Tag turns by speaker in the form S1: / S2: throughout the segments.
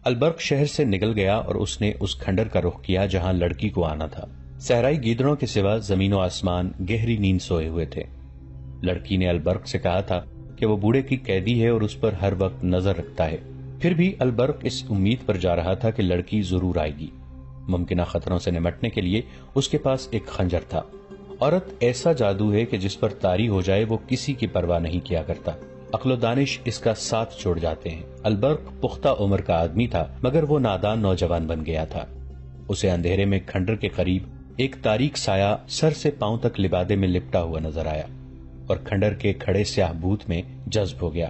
S1: البرق شہر سے نکل گیا اور اس نے اس کھنڈر کا رخ کیا جہاں لڑکی کو آنا تھا۔ صحرائی گیدڑوں کے سوا زمین و آسمان گہری نیند سوئے ہوئے تھے۔ لڑکی نے البرق سے کہا تھا کہ وہ بوڑھے کی قیدی ہے اور اس پر ہر وقت نظر رکھتا ہے۔ پھر بھی البرق اس امید پر جا رہا تھا کہ لڑکی ضرور آئے گی۔ ممکنہ خطروں سے نمٹنے کے لیے اس کے پاس ایک خنجر تھا۔ عورت ایسا جادو ہے کہ جس پر طاری ہو جائے وہ کسی کی پرواہ نہیں کیا کرتا۔ عقل و دانش اس کا ساتھ چھوڑ جاتے ہیں۔ البرق پختہ عمر کا آدمی تھا مگر وہ نادان نوجوان بن گیا تھا۔ اسے اندھیرے میں کھنڈر کے قریب ایک تاریک سایہ سر سے پاؤں تک لبادے میں لپٹا ہوا نظر آیا اور کھنڈر کے کھڑے سیاہ بوت میں جذب ہو گیا۔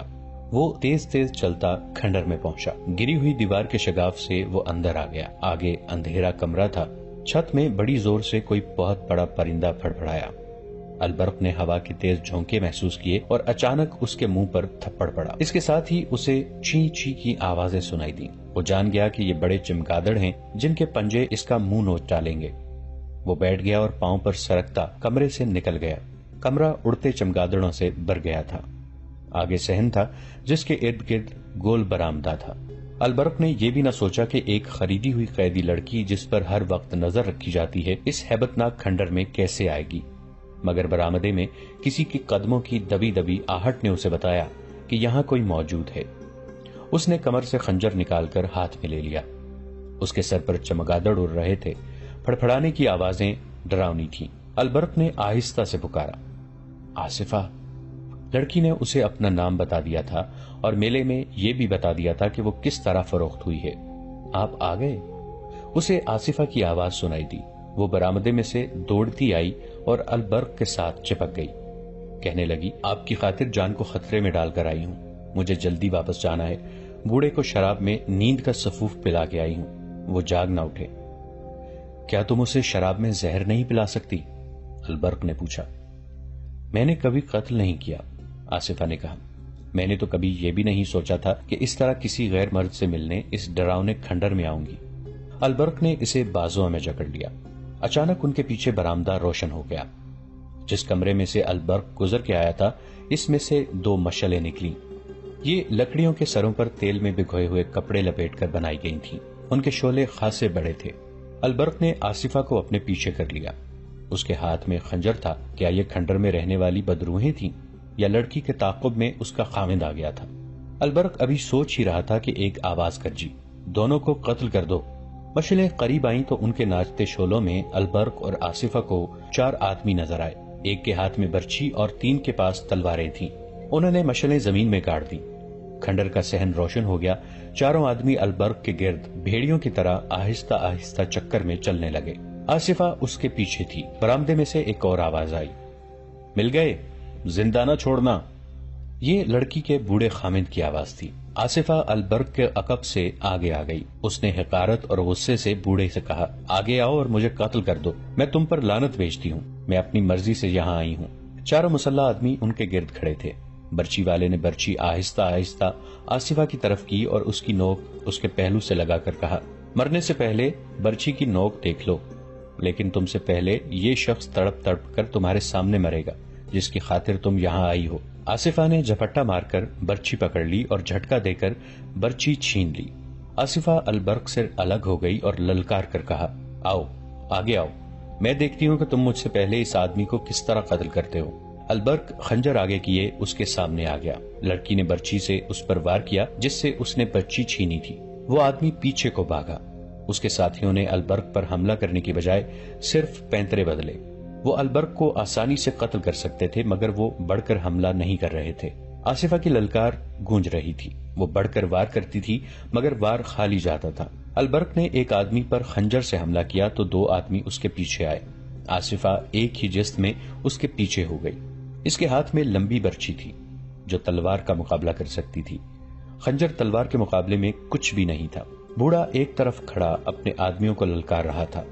S1: وہ تیز تیز چلتا کھنڈر میں پہنچا۔ گری ہوئی دیوار کے شگاف سے وہ اندر آ گیا۔ آگے اندھیرا کمرہ تھا۔ چھت میں بڑی زور سے کوئی بہت بڑا پرندہ پھڑپڑایا۔ البرق نے ہوا کے تیز جھونکے محسوس کیے اور اچانک اس کے منہ پر تھپڑ پڑا۔ اس کے ساتھ ہی اسے چی چی کی آوازیں سنائی دیں۔ وہ جان گیا کہ یہ بڑے چمگادڑ ہیں جن کے پنجے اس کا منہ نوچ ڈالیں گے۔ وہ بیٹھ گیا اور پاؤں پر سرکتا کمرے سے نکل گیا۔ کمرہ اڑتے چمگادڑوں سے بھر گیا تھا۔ آگے صحن تھا جس کے ارد گرد گول برآمدہ تھا۔ البرق نے یہ بھی نہ سوچا کہ ایک خریدی ہوئی قیدی لڑکی جس پر ہر وقت نظر رکھی جاتی ہے اس ہیبت ناک کھنڈر میں کیسے آئے گی، مگر برآمدے میں کسی کے قدموں کی دبی دبی آہٹ نے اسے بتایا کہ یہاں کوئی موجود ہے۔ اس نے کمر سے خنجر نکال کر ہاتھ میں لے لیا۔ اس کے سر پر چمگادڑ اڑ رہے تھے۔ پھڑپھڑانے کی آوازیں ڈراؤنی تھیں۔ البرق نے آہستہ سے پکارا، آصفہ۔ لڑکی نے اسے اپنا نام بتا دیا تھا اور میلے میں یہ بھی بتا دیا تھا کہ وہ کس طرح فروخت ہوئی ہے۔ آپ آ گئے؟ اسے آصفہ کی آواز سنائی دی۔ وہ برآمدے میں سے دوڑتی آئی اور البرق کے ساتھ چپک گئی۔ کہنے لگی، آپ کی خاطر جان کو خطرے میں ڈال کر آئی ہوں۔ مجھے جلدی واپس جانا ہے۔ بوڑھے کو شراب میں نیند کا سفوف پلا کے آئی ہوں، وہ جاگ نہ اٹھے۔ کیا تم اسے شراب میں زہر نہیں پلا سکتی؟ البرق نے پوچھا۔ میں نے کبھی قتل نہیں کیا، آصفہ نے کہا۔ میں نے تو کبھی یہ بھی نہیں سوچا تھا کہ اس طرح کسی غیر مرد سے ملنے اس ڈراؤنے کھنڈر میں آؤں گی۔ البرق نے اسے بازوؤں میں جکڑ لیا۔ اچانک ان کے پیچھے برآمدہ روشن ہو گیا۔ جس کمرے میں سے البرق گزر کے آیا تھا اس میں سے دو مشعلیں نکلیں۔ یہ لکڑیوں کے سروں پر تیل میں بھگوئے ہوئے کپڑے لپیٹ کر بنائی گئی تھیں۔ ان کے شعلے خاصے بڑے تھے۔ البرق نے آصفہ کو اپنے پیچھے کر لیا۔ اس کے ہاتھ میں خنجر تھا۔ کیا یہ کھنڈر میں رہنے والی بدروہیں تھیں یا لڑکی کے تعاقب میں اس کا خاوند آ گیا تھا؟ البرق ابھی سوچ ہی رہا تھا کہ ایک آواز گرجی، دونوں کو قتل کر دو۔ مشعلیں قریب آئیں تو ان کے ناچتے شعلوں میں البرق اور آصفہ کو 4 آدمی نظر آئے۔ ایک کے ہاتھ میں برچھی اور 3 کے پاس تلواریں تھیں۔ انہوں نے مشعلیں زمین میں گاڑ دی۔ کھنڈر کا صحن روشن ہو گیا۔ چاروں آدمی البرق کے گرد بھیڑیوں کی طرح آہستہ آہستہ چکر میں چلنے لگے۔ آصفہ اس کے پیچھے تھی۔ برآمدے میں سے ایک اور آواز آئی، مل گئے، زندہ نہ چھوڑنا۔ یہ لڑکی کے بوڑھے خامند کی آواز تھی۔ آصفہ البرق کے عقب سے آگے آ گئی۔ اس نے حقارت اور غصے سے بوڑھے سے کہا، آگے آؤ اور مجھے قتل کر دو، میں تم پر لعنت بھیجتی ہوں، میں اپنی مرضی سے یہاں آئی ہوں۔ چاروں مسلح آدمی ان کے گرد کھڑے تھے۔ برچی والے نے برچی آہستہ آہستہ آصفہ کی طرف کی اور اس کی نوک اس کے پہلو سے لگا کر کہا، مرنے سے پہلے برچی کی نوک دیکھ لو، لیکن تم سے پہلے یہ شخص تڑپ تڑپ کر تمہارے سامنے مرے گا جس کی خاطر تم یہاں آئی ہو۔ آصفہ نے جھپٹا مار کر برچی پکڑ لی اور جھٹکا دے کر برچی چھین لی۔ آصفہ البرق سے الگ ہو گئی اور للکار کر کہا، آؤ آگے آؤ، میں دیکھتی ہوں کہ تم مجھ سے پہلے اس آدمی کو کس طرح قتل کرتے ہو۔ البرق خنجر آگے کیے اس کے سامنے آ گیا۔ لڑکی نے برچی سے اس پر وار کیا جس سے اس نے برچی چھینی تھی۔ وہ آدمی پیچھے کو بھاگا۔ اس کے ساتھیوں نے البرق پر حملہ کرنے کی بجائے صرف پینترے بدلے۔ وہ البرق کو آسانی سے قتل کر سکتے تھے مگر وہ بڑھ کر حملہ نہیں کر رہے تھے۔ آصفہ کی للکار گونج رہی تھی۔ وہ بڑھ کر وار کرتی تھی مگر وار خالی جاتا تھا۔ البرق نے ایک آدمی پر خنجر سے حملہ کیا تو 2 آدمی اس کے پیچھے آئے۔ آصفہ ایک ہی جست میں اس کے پیچھے ہو گئی۔ اس کے ہاتھ میں لمبی برچھی تھی جو تلوار کا مقابلہ کر سکتی تھی۔ خنجر تلوار کے مقابلے میں کچھ بھی نہیں تھا۔ بوڑھا ایک طرف کھڑا اپنے آدمیوں کو للکار رہا تھا۔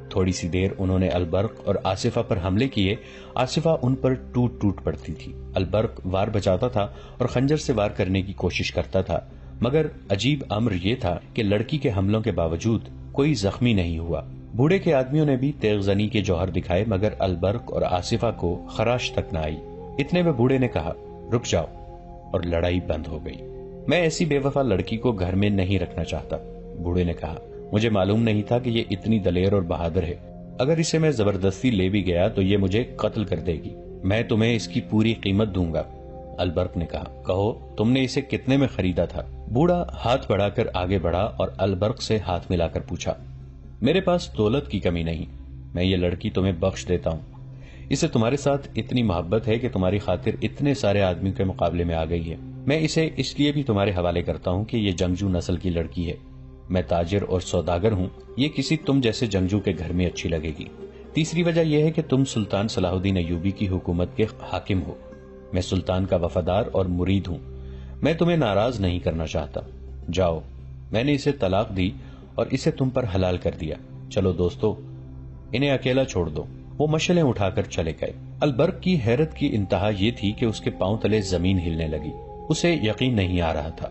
S1: تھوڑی سی دیر انہوں نے البرق اور آصفہ پر حملے کیے۔ آصفہ ان پر ٹوٹ ٹوٹ پڑتی تھی۔ البرق وار بچاتا تھا اور خنجر سے وار کرنے کی کوشش کرتا تھا، مگر عجیب امر یہ تھا کہ لڑکی کے حملوں کے باوجود کوئی زخمی نہیں ہوا۔ بوڑھے کے آدمیوں نے بھی تیغ زنی کے جوہر دکھائے مگر البرق اور آصفہ کو خراش تک نہ آئی۔ اتنے میں بوڑھے نے کہا، رک جاؤ، اور لڑائی بند ہو گئی۔ میں ایسی بے وفا لڑکی کو گھر میں نہیں رکھنا چاہتا، بوڑھے نے کہا۔ مجھے معلوم نہیں تھا کہ یہ اتنی دلیر اور بہادر ہے۔ اگر اسے میں زبردستی لے بھی گیا تو یہ مجھے قتل کر دے گی۔ میں تمہیں اس کی پوری قیمت دوں گا، البرق نے کہا۔ کہو تم نے اسے کتنے میں خریدا تھا؟ بوڑھا ہاتھ بڑھا کر آگے بڑھا اور البرق سے ہاتھ ملا کر پوچھا۔ میرے پاس دولت کی کمی نہیں، میں یہ لڑکی تمہیں بخش دیتا ہوں۔ اسے تمہارے ساتھ اتنی محبت ہے کہ تمہاری خاطر اتنے سارے آدمیوں کے مقابلے میں آ گئی ہے۔ میں اسے اس لیے بھی تمہارے حوالے کرتا ہوں کہ یہ جنگجو نسل کی لڑکی ہے۔ میں تاجر اور سوداگر ہوں، یہ کسی تم جیسے جنگجو کے گھر میں اچھی لگے گی۔ تیسری وجہ یہ ہے کہ تم سلطان صلاح الدین ایوبی کی حکومت کے حاکم ہو، میں سلطان کا وفادار اور مرید ہوں۔ میں تمہیں ناراض نہیں کرنا چاہتا۔ جاؤ، میں نے اسے طلاق دی اور اسے تم پر حلال کر دیا۔ چلو دوستو، انہیں اکیلا چھوڑ دو۔ وہ مشعلیں اٹھا کر چلے گئے۔ البرق کی حیرت کی انتہا یہ تھی کہ اس کے پاؤں تلے زمین ہلنے لگی۔ اسے یقین نہیں آ رہا تھا،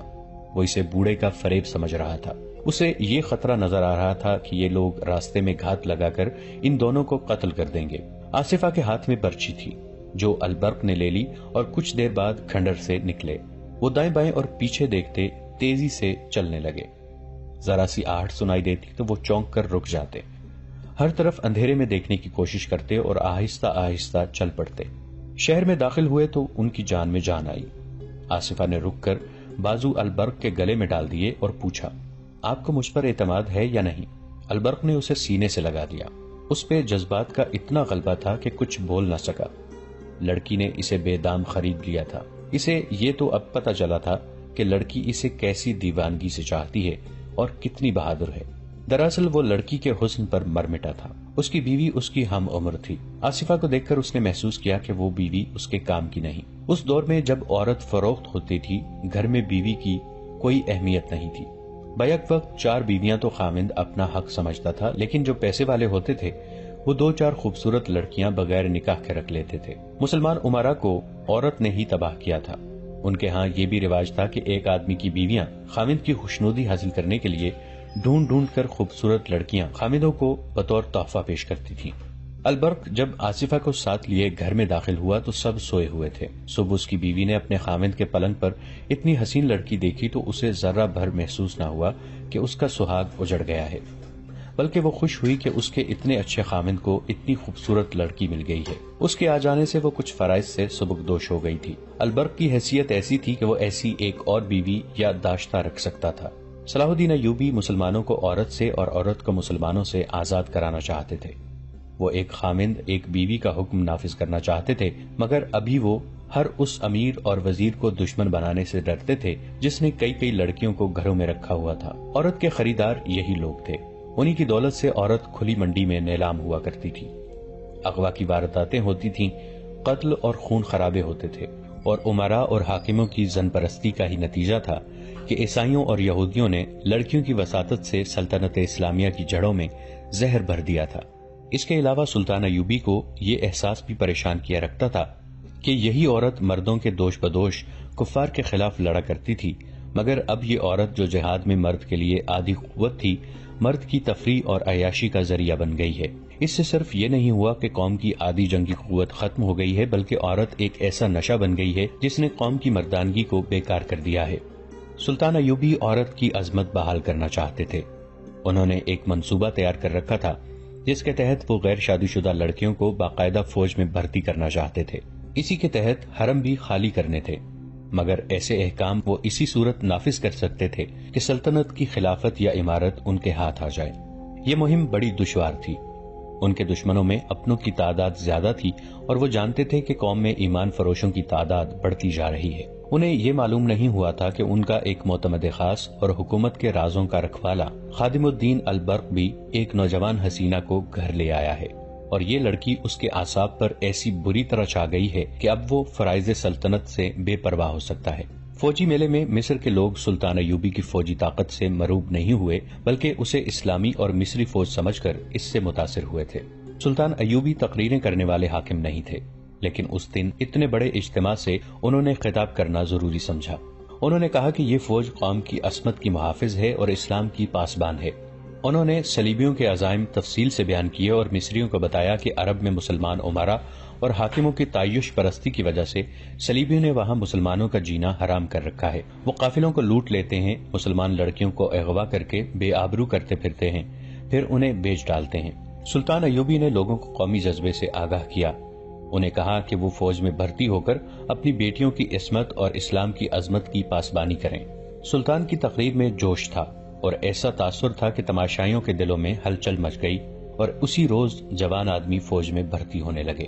S1: وہ اسے بوڑھے کا فریب سمجھ رہا تھا۔ اسے یہ خطرہ نظر آ رہا تھا کہ یہ لوگ راستے میں گھات لگا کر ان دونوں کو قتل کر دیں گے۔ آصفہ کے ہاتھ میں برچی تھی جو البرق نے لے لی اور کچھ دیر بعد کھنڈر سے نکلے۔ وہ دائیں بائیں اور پیچھے دیکھتے تیزی سے چلنے لگے۔ ذرا سی آہٹ سنائی دیتی تو وہ چونک کر رک جاتے، ہر طرف اندھیرے میں دیکھنے کی کوشش کرتے اور آہستہ آہستہ چل پڑتے۔ شہر میں داخل ہوئے تو ان کی جان میں جان آئی۔ آصفہ نے رک کر بازو البرق کے گلے میں ڈال دیے اور پوچھا، آپ کو مجھ پر اعتماد ہے یا نہیں؟ البرق نے اسے سینے سے لگا دیا۔ اس پہ جذبات کا اتنا غلبہ تھا کہ کچھ بول نہ سکا۔ لڑکی نے اسے بے دام خرید لیا تھا۔ اسے یہ تو اب پتہ چلا تھا کہ لڑکی اسے کیسی دیوانگی سے چاہتی ہے اور کتنی بہادر ہے۔ دراصل وہ لڑکی کے حسن پر مر مٹا تھا۔ اس کی بیوی اس کی ہم عمر تھی۔ آصفہ کو دیکھ کر اس نے محسوس کیا کہ وہ بیوی اس کے کام کی نہیں۔ اس دور میں جب عورت فروخت ہوتی تھی، گھر میں بیوی کی کوئی اہمیت نہیں تھی۔ بیک وقت 4 بیویاں تو خاوند اپنا حق سمجھتا تھا، لیکن جو پیسے والے ہوتے تھے وہ 2-4 خوبصورت لڑکیاں بغیر نکاح کے رکھ لیتے تھے۔ مسلمان امراء کو عورت نے ہی تباہ کیا تھا۔ ان کے ہاں یہ بھی رواج تھا کہ ایک آدمی کی بیویاں خاوند کی خوشنودی حاصل کرنے کے لیے ڈھونڈ ڈھونڈ کر خوبصورت لڑکیاں خاوندوں کو بطور تحفہ پیش کرتی تھیں۔ البرق جب آصفہ کو ساتھ لیے گھر میں داخل ہوا تو سب سوئے ہوئے تھے۔ صبح اس کی بیوی نے اپنے خاوند کے پلنگ پر اتنی حسین لڑکی دیکھی تو اسے ذرہ بھر محسوس نہ ہوا کہ اس کا سہاگ اجڑ گیا ہے، بلکہ وہ خوش ہوئی کہ اس کے اتنے اچھے خاوند کو اتنی خوبصورت لڑکی مل گئی ہے۔ اس کے آ جانے سے وہ کچھ فرائض سے سبکدوش ہو گئی تھی۔ البرق کی حیثیت ایسی تھی کہ وہ ایسی ایک اور بیوی یا داشتہ رکھ سکتا تھا۔ صلاح الدین ایوبی مسلمانوں کو عورت سے اور عورت کو مسلمانوں سے آزاد کرانا چاہتے تھے۔ وہ ایک خاوند ایک بیوی کا حکم نافذ کرنا چاہتے تھے، مگر ابھی وہ ہر اس امیر اور وزیر کو دشمن بنانے سے ڈرتے تھے جس نے کئی لڑکیوں کو گھروں میں رکھا ہوا تھا۔ عورت کے خریدار یہی لوگ تھے۔ انہی کی دولت سے عورت کھلی منڈی میں نیلام ہوا کرتی تھی۔ اغوا کی وارداتیں ہوتی تھیں، قتل اور خون خرابے ہوتے تھے، اور امراء اور حاکموں کی زن پرستی کا ہی نتیجہ تھا کہ عیسائیوں اور یہودیوں نے لڑکیوں کی وساطت سے سلطنت اسلامیہ کی جڑوں میں زہر بھر دیا تھا۔ اس کے علاوہ سلطان ایوبی کو یہ احساس بھی پریشان کیا رکھتا تھا کہ یہی عورت مردوں کے دوش بدوش کفار کے خلاف لڑا کرتی تھی، مگر اب یہ عورت جو جہاد میں مرد کے لیے آدھی قوت تھی، مرد کی تفریح اور عیاشی کا ذریعہ بن گئی ہے۔ اس سے صرف یہ نہیں ہوا کہ قوم کی آدھی جنگی قوت ختم ہو گئی ہے، بلکہ عورت ایک ایسا نشہ بن گئی ہے جس نے قوم کی مردانگی کو بیکار کر دیا ہے۔ سلطان ایوبی عورت کی عظمت بحال کرنا چاہتے تھے۔ انہوں نے ایک منصوبہ تیار کر رکھا تھا جس کے تحت وہ غیر شادی شدہ لڑکیوں کو باقاعدہ فوج میں بھرتی کرنا چاہتے تھے۔ اسی کے تحت حرم بھی خالی کرنے تھے، مگر ایسے احکام وہ اسی صورت نافذ کر سکتے تھے کہ سلطنت کی خلافت یا امارت ان کے ہاتھ آ جائے۔ یہ مہم بڑی دشوار تھی۔ ان کے دشمنوں میں اپنوں کی تعداد زیادہ تھی اور وہ جانتے تھے کہ قوم میں ایمان فروشوں کی تعداد بڑھتی جا رہی ہے۔ انہیں یہ معلوم نہیں ہوا تھا کہ ان کا ایک معتمد خاص اور حکومت کے رازوں کا رکھوالا خادم الدین البرق بھی ایک نوجوان حسینہ کو گھر لے آیا ہے، اور یہ لڑکی اس کے اعصاب پر ایسی بری طرح چھا گئی ہے کہ اب وہ فرائض سلطنت سے بے پرواہ ہو سکتا ہے۔ فوجی میلے میں مصر کے لوگ سلطان ایوبی کی فوجی طاقت سے مروب نہیں ہوئے، بلکہ اسے اسلامی اور مصری فوج سمجھ کر اس سے متاثر ہوئے تھے۔ سلطان ایوبی تقریریں کرنے والے حاکم نہیں تھے، لیکن اس دن اتنے بڑے اجتماع سے انہوں نے خطاب کرنا ضروری سمجھا۔ انہوں نے کہا کہ یہ فوج قوم کی عصمت کی محافظ ہے اور اسلام کی پاسبان ہے۔ انہوں نے صلیبیوں کے عزائم تفصیل سے بیان کیے اور مصریوں کو بتایا کہ عرب میں مسلمان امراء اور حاکموں کی تعیش پرستی کی وجہ سے صلیبیوں نے وہاں مسلمانوں کا جینا حرام کر رکھا ہے۔ وہ قافلوں کو لوٹ لیتے ہیں، مسلمان لڑکیوں کو اغوا کر کے بے آبرو کرتے پھرتے ہیں، پھر انہیں بیچ ڈالتے ہیں۔ سلطان ایوبی نے لوگوں کو قومی جذبے سے آگاہ کیا، انہیں کہا کہ وہ فوج میں بھرتی ہو کر اپنی بیٹیوں کی عصمت اور اسلام کی عظمت کی پاسبانی کریں۔ سلطان کی تقریر میں جوش تھا اور ایسا تاثر تھا کہ تماشائیوں کے دلوں میں ہلچل مچ گئی اور اسی روز جوان آدمی فوج میں بھرتی ہونے لگے۔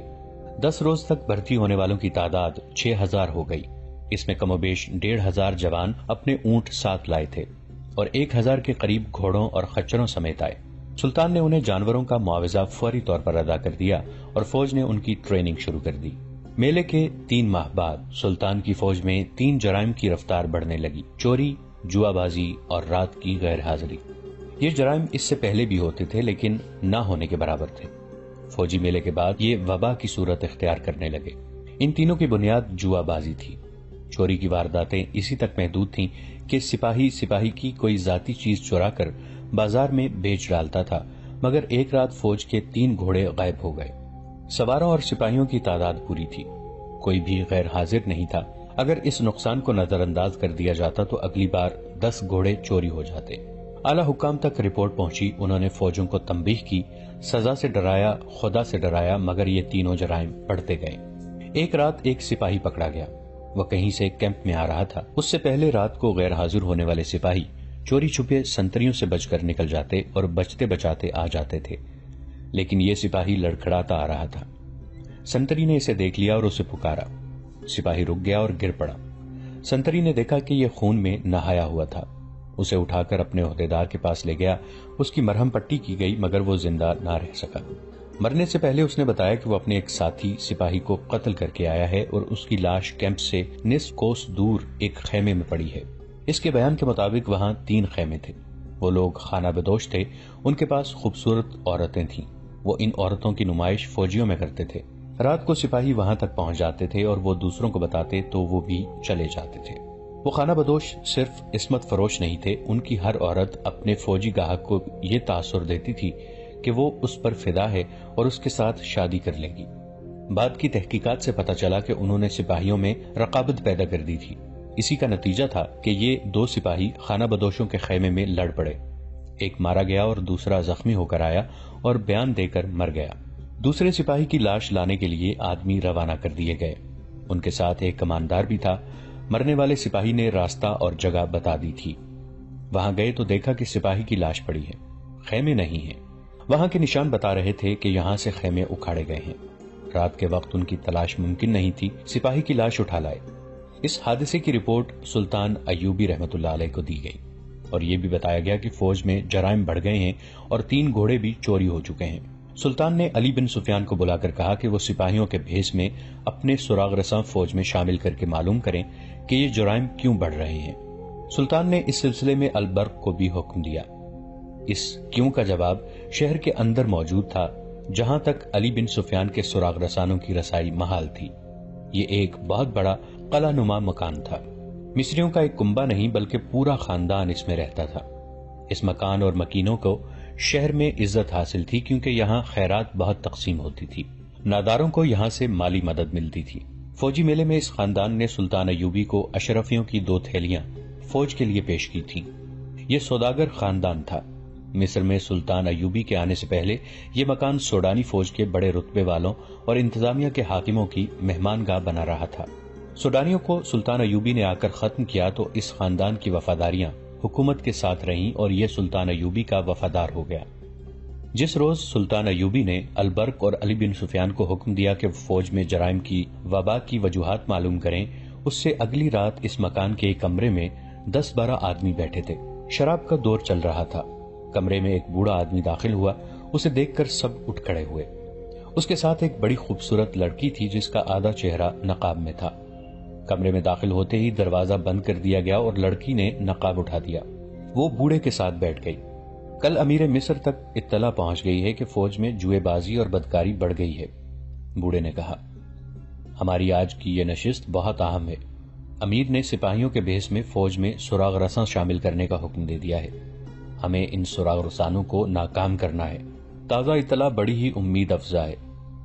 S1: 10 روز تک بھرتی ہونے والوں کی تعداد 6000 ہو گئی۔ اس میں کم و بیش 1500 جوان اپنے اونٹ ساتھ لائے تھے اور 1000 کے قریب گھوڑوں اور خچروں سمیت آئے۔ سلطان نے انہیں جانوروں کا معاوضہ فوری طور پر ادا کر دیا اور فوج نے ان کی ٹریننگ شروع کر دی۔ میلے کے 3 ماہ بعد سلطان کی فوج میں 3 جرائم کی رفتار بڑھنے لگی: چوری، جوا بازی اور رات کی غیر حاضری۔ یہ جرائم اس سے پہلے بھی ہوتے تھے لیکن نہ ہونے کے برابر تھے۔ فوجی میلے کے بعد یہ وبا کی صورت اختیار کرنے لگے۔ ان تینوں کی بنیاد جوا بازی تھی۔ چوری کی وارداتیں اسی تک محدود تھیں کہ سپاہی کی کوئی ذاتی چیز چرا کر بازار میں بیچ ڈالتا تھا، مگر ایک رات فوج کے 3 گھوڑے غائب ہو گئے۔ سواروں اور سپاہیوں کی تعداد پوری تھی، کوئی بھی غیر حاضر نہیں تھا۔ اگر اس نقصان کو نظر انداز کر دیا جاتا تو اگلی بار 10 گھوڑے چوری ہو جاتے۔ اعلی حکام تک رپورٹ پہنچی، انہوں نے فوجوں کو تنبیہ کی، سزا سے ڈرایا، خدا سے ڈرایا، مگر یہ تینوں جرائم بڑھتے گئے۔ ایک رات ایک سپاہی پکڑا گیا، وہ کہیں سے کیمپ میں آ رہا تھا۔ اس سے پہلے رات کو غیر حاضر ہونے والے سپاہی چوری چھپے سنتریوں سے بچ کر نکل جاتے اور بچتے بچاتے آ جاتے تھے، لیکن یہ سپاہی لڑکھڑاتا آ رہا تھا۔ سنتری نے اسے دیکھ لیا اور اسے پکارا۔ سپاہی رک گیا اور گر پڑا۔ سنتری نے دیکھا کہ یہ خون میں نہایا ہوا تھا، اسے اٹھا کر اپنے عہدیدار کے پاس لے گیا۔ اس کی مرہم پٹی کی گئی مگر وہ زندہ نہ رہ سکا۔ مرنے سے پہلے اس نے بتایا کہ وہ اپنے ایک ساتھی سپاہی کو قتل کر کے آیا ہے اور اس کی لاش کیمپ سے نصف کوس دور ایک خیمے میں پڑی ہے۔ اس کے بیان کے مطابق وہاں 3 خیمے تھے۔ وہ لوگ خانہ بدوش تھے، ان کے پاس خوبصورت عورتیں تھیں، وہ ان عورتوں کی نمائش فوجیوں میں کرتے تھے۔ رات کو سپاہی وہاں تک پہنچ جاتے تھے اور وہ دوسروں کو بتاتے تو وہ بھی چلے جاتے تھے۔ وہ خانہ بدوش صرف عصمت فروش نہیں تھے، ان کی ہر عورت اپنے فوجی گاہک کو یہ تاثر دیتی تھی کہ وہ اس پر فدا ہے اور اس کے ساتھ شادی کر لے گی۔ بعد کی تحقیقات سے پتہ چلا کہ انہوں نے سپاہیوں میں رقابت پیدا کر دی تھی۔ اسی کا نتیجہ تھا کہ یہ 2 سپاہی خانہ بدوشوں کے خیمے میں لڑ پڑے، ایک مارا گیا اور دوسرا زخمی ہو کر آیا اور بیان دے کر مر گیا۔ دوسرے سپاہی کی لاش لانے کے لیے آدمی روانہ کر دیے گئے، ان کے ساتھ ایک کماندار بھی تھا۔ مرنے والے سپاہی نے راستہ اور جگہ بتا دی تھی۔ وہاں گئے تو دیکھا کہ سپاہی کی لاش پڑی ہے، خیمے نہیں ہیں۔ وہاں کے نشان بتا رہے تھے کہ یہاں سے خیمے اکھاڑے گئے ہیں۔ رات کے وقت ان کی تلاش ممکن نہیں تھی، سپاہی کی لاش اٹھا لائے۔ اس حادثے کی رپورٹ سلطان ایوبی رحمۃ اللہ علیہ کو دی گئی اور یہ بھی بتایا گیا کہ فوج میں جرائم بڑھ گئے ہیں اور 3 گھوڑے بھی چوری ہو چکے ہیں۔ سلطان نے علی بن سفیان کو بلا کر کہا کہ وہ سپاہیوں کے بھیس میں اپنے سراغ رساں فوج میں شامل کر کے معلوم کریں کہ یہ جرائم کیوں بڑھ رہے ہیں۔ سلطان نے اس سلسلے میں البرق کو بھی حکم دیا۔ اس کیوں کا جواب شہر کے اندر موجود تھا، جہاں تک علی بن سفیان کے سراغ رسانوں کی رسائی محال تھی۔ یہ ایک بہت بڑا قلعہ نما مکان تھا، مصریوں کا ایک کنبہ نہیں بلکہ پورا خاندان اس میں رہتا تھا۔ اس مکان اور مکینوں کو شہر میں عزت حاصل تھی کیونکہ یہاں خیرات بہت تقسیم ہوتی تھی، ناداروں کو یہاں سے مالی مدد ملتی تھی۔ فوجی میلے میں اس خاندان نے سلطان ایوبی کو اشرفیوں کی 2 تھیلیاں فوج کے لیے پیش کی تھیں۔ یہ سوداگر خاندان تھا۔ مصر میں سلطان ایوبی کے آنے سے پہلے یہ مکان سوڈانی فوج کے بڑے رتبے والوں اور انتظامیہ کے حاکموں کی مہمان گاہ بنا رہا تھا۔ سوڈانیوں کو سلطان ایوبی نے آ کر ختم کیا تو اس خاندان کی وفاداریاں حکومت کے ساتھ رہیں اور یہ سلطان ایوبی کا وفادار ہو گیا۔ جس روز سلطان ایوبی نے البرق اور علی بن سفیان کو حکم دیا کہ فوج میں جرائم کی وبا کی وجوہات معلوم کریں، اس سے اگلی رات اس مکان کے ایک کمرے میں 10-12 آدمی بیٹھے تھے۔ شراب کا دور چل رہا تھا۔ کمرے میں ایک بوڑھا آدمی داخل ہوا، اسے دیکھ کر سب اٹھ کھڑے ہوئے۔ اس کے ساتھ ایک بڑی خوبصورت لڑکی تھی جس کا آدھا چہرہ نقاب میں تھا۔ کمرے میں داخل ہوتے ہی دروازہ بند کر دیا گیا اور لڑکی نے نقاب اٹھا دیا۔ وہ بوڑھے کے ساتھ بیٹھ گئی۔ کل امیر مصر تک اطلاع پہنچ گئی ہے کہ فوج میں جوئے بازی اور بدکاری بڑھ گئی ہے۔ بوڑھے نے کہا، ہماری آج کی یہ نشست بہت اہم ہے۔ امیر نے سپاہیوں کے بھیس میں فوج میں سراغ رساں شامل کرنے کا حکم دے دیا ہے۔ ہمیں ان سراغ رسانوں کو ناکام کرنا ہے۔ تازہ اطلاع بڑی ہی امید افزا ہے۔